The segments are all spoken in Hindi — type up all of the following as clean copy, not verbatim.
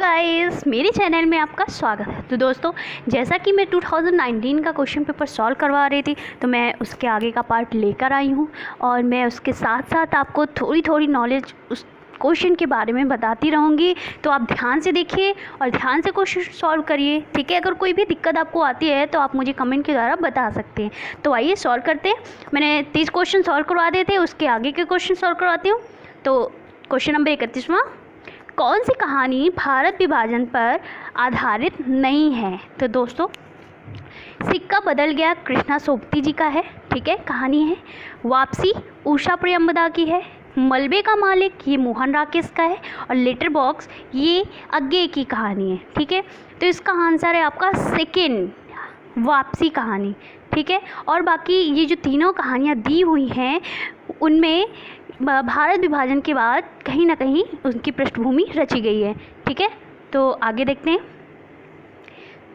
गाइस, मेरे चैनल में आपका स्वागत है। तो दोस्तों, जैसा कि मैं 2019 का क्वेश्चन पेपर सॉल्व करवा रही थी, तो मैं उसके आगे का पार्ट लेकर आई हूँ और मैं उसके साथ साथ आपको थोड़ी थोड़ी नॉलेज उस क्वेश्चन के बारे में बताती रहूँगी। तो आप ध्यान से देखिए और ध्यान से क्वेश्चन सॉल्व करिए, ठीक है। अगर कोई भी दिक्कत आपको आती है तो आप मुझे कमेंट के द्वारा बता सकते हैं। तो आइए सॉल्व करते हैं। मैंने 30 क्वेश्चन सॉल्व करवा दिए थे, उसके आगे के क्वेश्चन सॉल्व करवाती हूँ। तो क्वेश्चन नंबर 31वां, कौन सी कहानी भारत विभाजन पर आधारित नहीं है? तो दोस्तों, सिक्का बदल गया कृष्णा सोबती जी का है, ठीक है, कहानी है। वापसी उषा प्रियंवदा की है। मलबे का मालिक ये मोहन राकेश का है। और लेटर बॉक्स ये अज्ञे की कहानी है, ठीक है। तो इसका आंसर है आपका सेकेंड, वापसी कहानी, ठीक है। और बाकी ये जो तीनों कहानियाँ दी हुई हैं उनमें भारत विभाजन के बाद कहीं ना कहीं उनकी पृष्ठभूमि रची गई है, ठीक है। तो आगे देखते हैं।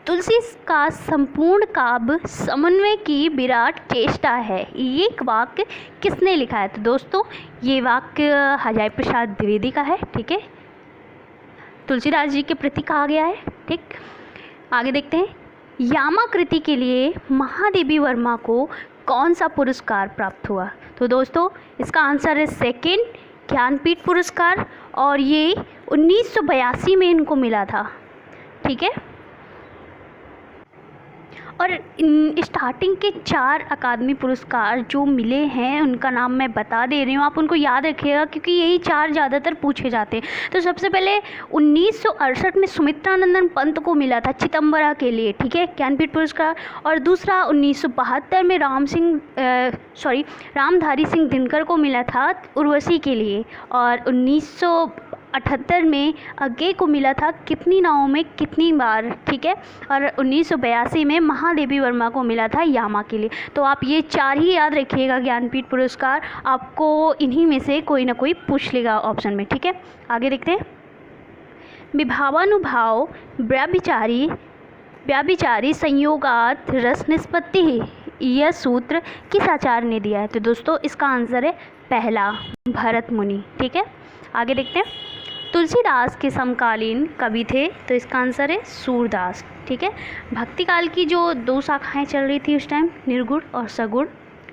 तुलसी का संपूर्ण काव्य समन्वय की विराट चेष्टा है, ये वाक्य किसने लिखा है? तो दोस्तों, ये वाक्य हजारी प्रसाद द्विवेदी का है, ठीक है। तुलसीदास जी के प्रति कहा गया है, ठीक। आगे देखते हैं। यामा कृति के लिए महादेवी वर्मा को कौन सा पुरस्कार प्राप्त हुआ? तो दोस्तों, इसका आंसर है सेकेंड, ज्ञानपीठ पुरस्कार। और ये 1982 में इनको मिला था, ठीक है। और स्टार्टिंग के 4 अकादमी पुरस्कार जो मिले हैं उनका नाम मैं बता दे रही हूँ, आप उनको याद रखिएगा क्योंकि यही 4 ज़्यादातर पूछे जाते हैं। तो सबसे पहले 1968 में सुमित्रानंदन पंत को मिला था चिदम्बरा के लिए, ठीक है, ज्ञानपीठ पुरस्कार। और दूसरा 1972 में रामधारी सिंह दिनकर को मिला था उर्वशी के लिए। और 1978 में अज्ञे को मिला था कितनी नावों में कितनी बार, ठीक है। और 1982 में महादेवी वर्मा को मिला था यामा के लिए। तो आप ये 4 ही याद रखिएगा ज्ञानपीठ पुरस्कार, आपको इन्हीं में से कोई ना कोई पूछ लेगा ऑप्शन में, ठीक है। आगे देखते हैं। विभावानुभाव व्याभिचारी संयोगात रस निष्पत्ति, यह सूत्र किस आचार्य ने दिया है? तो दोस्तों, इसका आंसर है पहला, भरत मुनि, ठीक है। आगे देखते हैं। तुलसीदास के समकालीन कवि थे, तो इसका आंसर है सूरदास, ठीक है। भक्ति काल की जो 2 शाखाएं चल रही थी उस टाइम, निर्गुण और सगुण,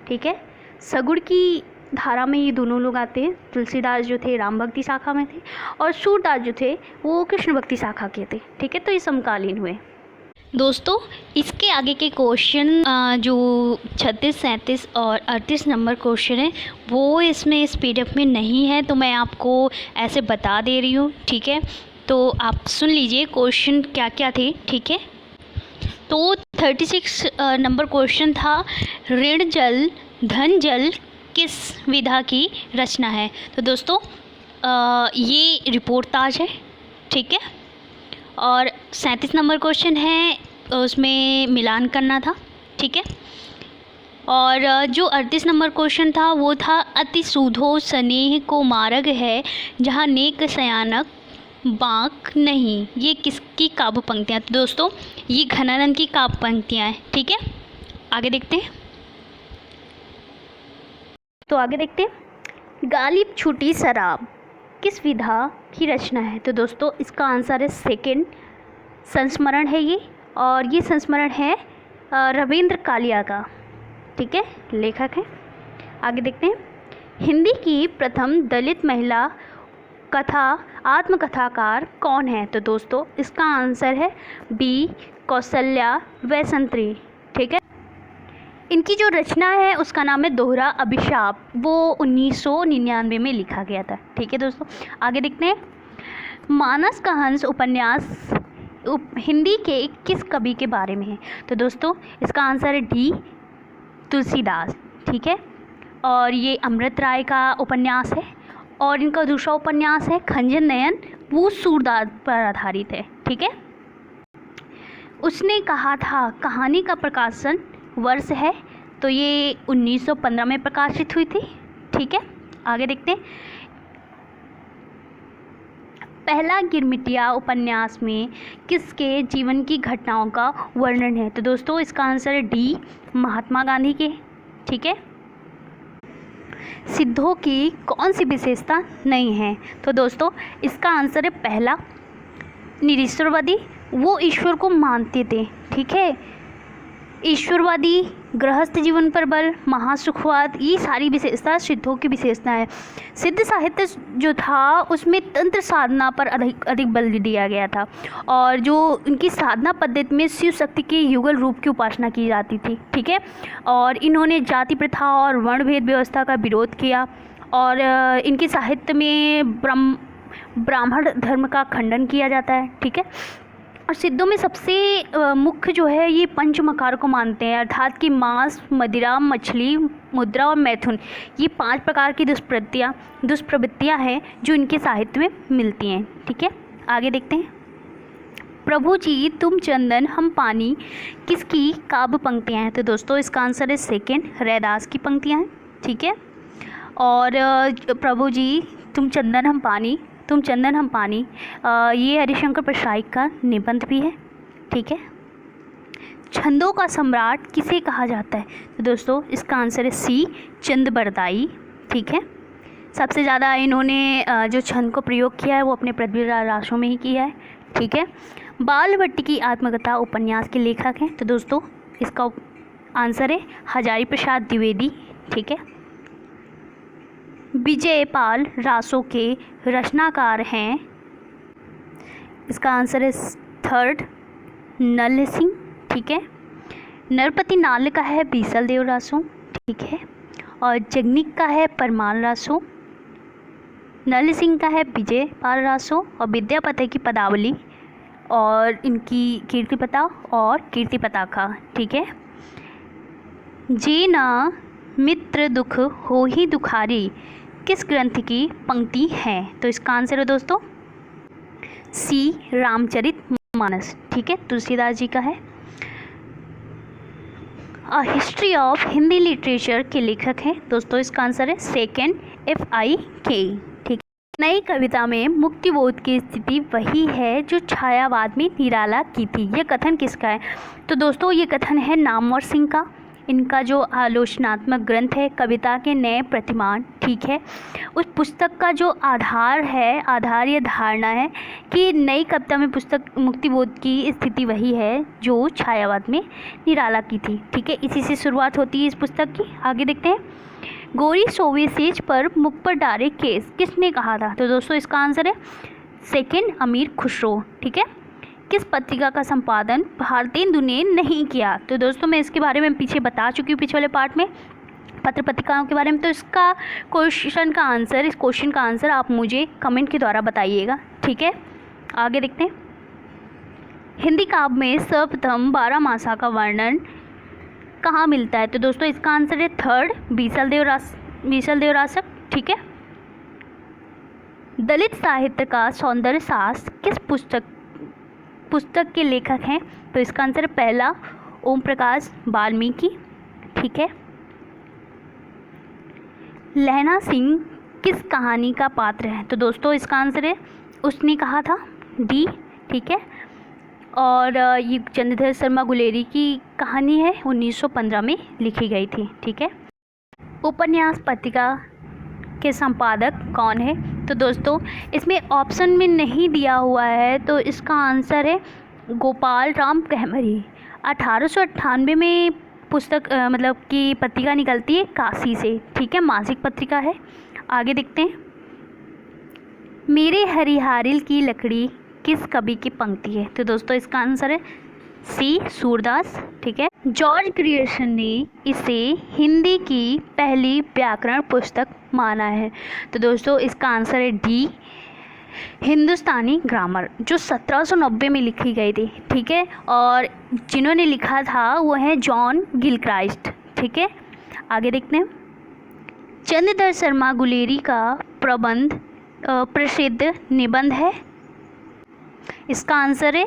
ठीक है। सगुण की धारा में ये दोनों लोग आते हैं। तुलसीदास जो थे राम भक्ति शाखा में थे और सूरदास जो थे वो कृष्ण भक्ति शाखा के थे, ठीक है। तो ये समकालीन हुए। दोस्तों, इसके आगे के क्वेश्चन जो 36, 37 और 38 नंबर क्वेश्चन है वो इसमें इस पीडीएफ में नहीं है, तो मैं आपको ऐसे बता दे रही हूँ, ठीक है। तो आप सुन लीजिए क्वेश्चन क्या क्या थे, ठीक है। तो 36 नंबर क्वेश्चन था, ऋण जल धन जल किस विधा की रचना है? तो दोस्तों, ये रिपोर्ट ताज है, ठीक है। और 37 नंबर क्वेश्चन है, उसमें मिलान करना था, ठीक है। और जो 38 नंबर क्वेश्चन था वो था, अति सुधो स्नेह को मार्ग है जहाँ नेक सयानक बाँक नहीं, ये किसकी काव्य पंक्तियाँ? तो दोस्तों, ये घनानंद की काव्य पंक्तियाँ हैं, ठीक है। आगे देखते हैं। तो आगे देखते हैं। गालिब छूटी शराब किस विधा की रचना है? तो दोस्तों, इसका आंसर है सेकेंड, संस्मरण है ये। और ये संस्मरण है रविंद्र कालिया का, ठीक है, लेखक है। आगे देखते हैं। हिंदी की प्रथम दलित महिला कथा आत्मकथाकार कौन है? तो दोस्तों, इसका आंसर है बी, कौशल्या वैसंत्री, ठीक है। इनकी जो रचना है उसका नाम है दोहरा अभिशाप, वो 1999 में लिखा गया था, ठीक है दोस्तों। आगे देखते हैं। मानस का हंस उपन्यास हिंदी के किस कवि के बारे में है? तो दोस्तों, इसका आंसर है डी, तुलसीदास, ठीक है। और ये अमृत राय का उपन्यास है। और इनका दूसरा उपन्यास है खंजन नयन, वो सूरदास पर आधारित है, ठीक है। उसने कहा था कहानी का प्रकाशन वर्ष है, तो ये 1915 में प्रकाशित हुई थी, ठीक है। आगे देखते हैं। पहला गिरमिटिया उपन्यास में किसके जीवन की घटनाओं का वर्णन है? तो दोस्तों, इसका आंसर है डी, महात्मा गांधी के, ठीक है। सिद्धों की कौन सी विशेषता नहीं है? तो दोस्तों, इसका आंसर है पहला, निरीश्वरवादी, वो ईश्वर को मानते थे, ठीक है। ईश्वरवादी, गृहस्थ जीवन पर बल, महासुखवाद, ये सारी विशेषता सिद्धों की विशेषता है। सिद्ध साहित्य जो था उसमें तंत्र साधना पर अधिक बल दिया गया था, और जो उनकी साधना पद्धति में शिव शक्ति के युगल रूप की उपासना की जाती थी, ठीक है। और इन्होंने जाति प्रथा और वर्ण भेद व्यवस्था का विरोध किया, और इनके साहित्य में ब्राह्मण धर्म का खंडन किया जाता है, ठीक है। और सिद्धों में सबसे मुख्य जो है ये पंचमकार को मानते हैं, अर्थात कि मांस, मदिरा, मछली, मुद्रा और मैथुन, ये 5 प्रकार की दुष्प्रवृत्तियाँ हैं जो इनके साहित्य में मिलती हैं, ठीक है। आगे देखते हैं। प्रभु जी तुम चंदन हम पानी किसकी काव्य पंक्तियाँ हैं? तो दोस्तों इसका आंसर है सेकेंड, रैदास की पंक्तियाँ हैं, ठीक है। और प्रभु जी तुम चंदन हम पानी ये हरिशंकर प्रसाईक का निबंध भी है, ठीक है। छंदों का सम्राट किसे कहा जाता है? तो दोस्तों इसका आंसर है सी, चंद बरदाई, ठीक है। सबसे ज़्यादा इन्होंने जो छंद को प्रयोग किया है वो अपने पृथ्वी रासों में ही किया है, ठीक है। बालभट्ट की आत्मकथा उपन्यास के लेखक हैं? तो दोस्तों इसका आंसर है हजारी प्रसाद द्विवेदी, ठीक है। विजयपाल रासों के रचनाकार हैं? इसका आंसर है थर्ड, नल सिंह, ठीक है। नरपति नाल का है बीसल देव रासो, ठीक है। और जगनिक का है परमाल रासो, नल सिंह का है विजयपाल रासो, और विद्यापति की पदावली और इनकी कीर्ति पताका, ठीक है। जे ना मित्र दुख हो ही दुखारी किस ग्रंथ की पंक्ति है? तो इसका आंसर है दोस्तों सी, रामचरितमानस, ठीक है, तुलसीदास जी का है। हिस्ट्री ऑफ हिंदी लिटरेचर के लेखक हैं? दोस्तों इसका आंसर है सेकेंड, FIK, ठीक है। नई कविता में मुक्तिबोध की स्थिति वही है जो छायावाद में निराला की थी, यह कथन किसका है? तो दोस्तों ये कथन है नामवर सिंह का। इनका जो आलोचनात्मक ग्रंथ है कविता के नए प्रतिमान, ठीक है, उस पुस्तक का जो आधार या धारणा है कि नई कविता में पुस्तक मुक्तिबोध की स्थिति वही है जो छायावाद में निराला की थी, ठीक है। इसी से शुरुआत होती है इस पुस्तक की। आगे देखते हैं। गोरी सोवे सेज पर मुख पर डारे केस किसने कहा था? तो दोस्तों इसका आंसर है सेकेंड, अमीर खुसरो, ठीक है। किस पत्रिका का संपादन भारतेंदु ने नहीं किया? तो दोस्तों मैं इसके बारे में पीछे बता चुकी हूँ पिछले वाले पार्ट में, पत्र पत्रिकाओं के बारे में। तो इस क्वेश्चन का आंसर आप मुझे कमेंट के द्वारा बताइएगा, ठीक है। आगे देखते हैं। हिंदी काव्य में सर्वप्रथम 12 मासा का वर्णन कहाँ मिलता है? तो दोस्तों इसका आंसर है थर्ड, बीसल देव रासक, ठीक है। दलित साहित्य का सौंदर्य शास्त्र किस पुस्तक के लेखक हैं? तो इसका आंसर है पहला, ओम प्रकाश वाल्मीकि, ठीक है। लहना सिंह किस कहानी का पात्र है? तो दोस्तों इसका आंसर है उसने कहा था डी, ठीक है। और ये चंद्रधर शर्मा गुलेरी की कहानी है, 1915 में लिखी गई थी, ठीक है। उपन्यास पत्रिका के संपादक कौन है? तो दोस्तों इसमें ऑप्शन में नहीं दिया हुआ है, तो इसका आंसर है गोपाल राम कहमरी। 1898 में पुस्तक मतलब कि पत्रिका निकलती है काशी से, ठीक है, मासिक पत्रिका है। आगे देखते हैं। मेरे हरिहारिल की लकड़ी किस कवि की पंक्ति है? तो दोस्तों इसका आंसर है सी, सूरदास, ठीक है। जॉर्ज ग्रियर्सन ने इसे हिंदी की पहली व्याकरण पुस्तक माना है। तो दोस्तों इसका आंसर है डी, हिंदुस्तानी ग्रामर, जो 1790 में लिखी गई थी, ठीक है। और जिन्होंने लिखा था वो है जॉन गिलक्राइस्ट, ठीक है। आगे देखते हैं। चंद्रधर शर्मा गुलेरी का प्रबंध प्रसिद्ध निबंध है? इसका आंसर है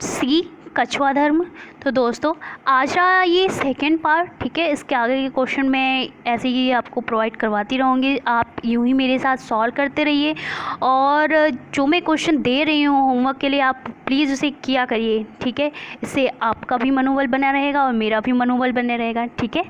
सी, कछुआ धर्म। तो दोस्तों आज का ये सेकंड पार्ट, ठीक है। इसके आगे के क्वेश्चन मैं ऐसे ही आपको प्रोवाइड करवाती रहूँगी, आप यूं ही मेरे साथ सॉल्व करते रहिए, और जो मैं क्वेश्चन दे रही हूँ होमवर्क के लिए आप प्लीज़ उसे किया करिए, ठीक है। इससे आपका भी मनोबल बना रहेगा और मेरा भी मनोबल बने रहेगा, ठीक है।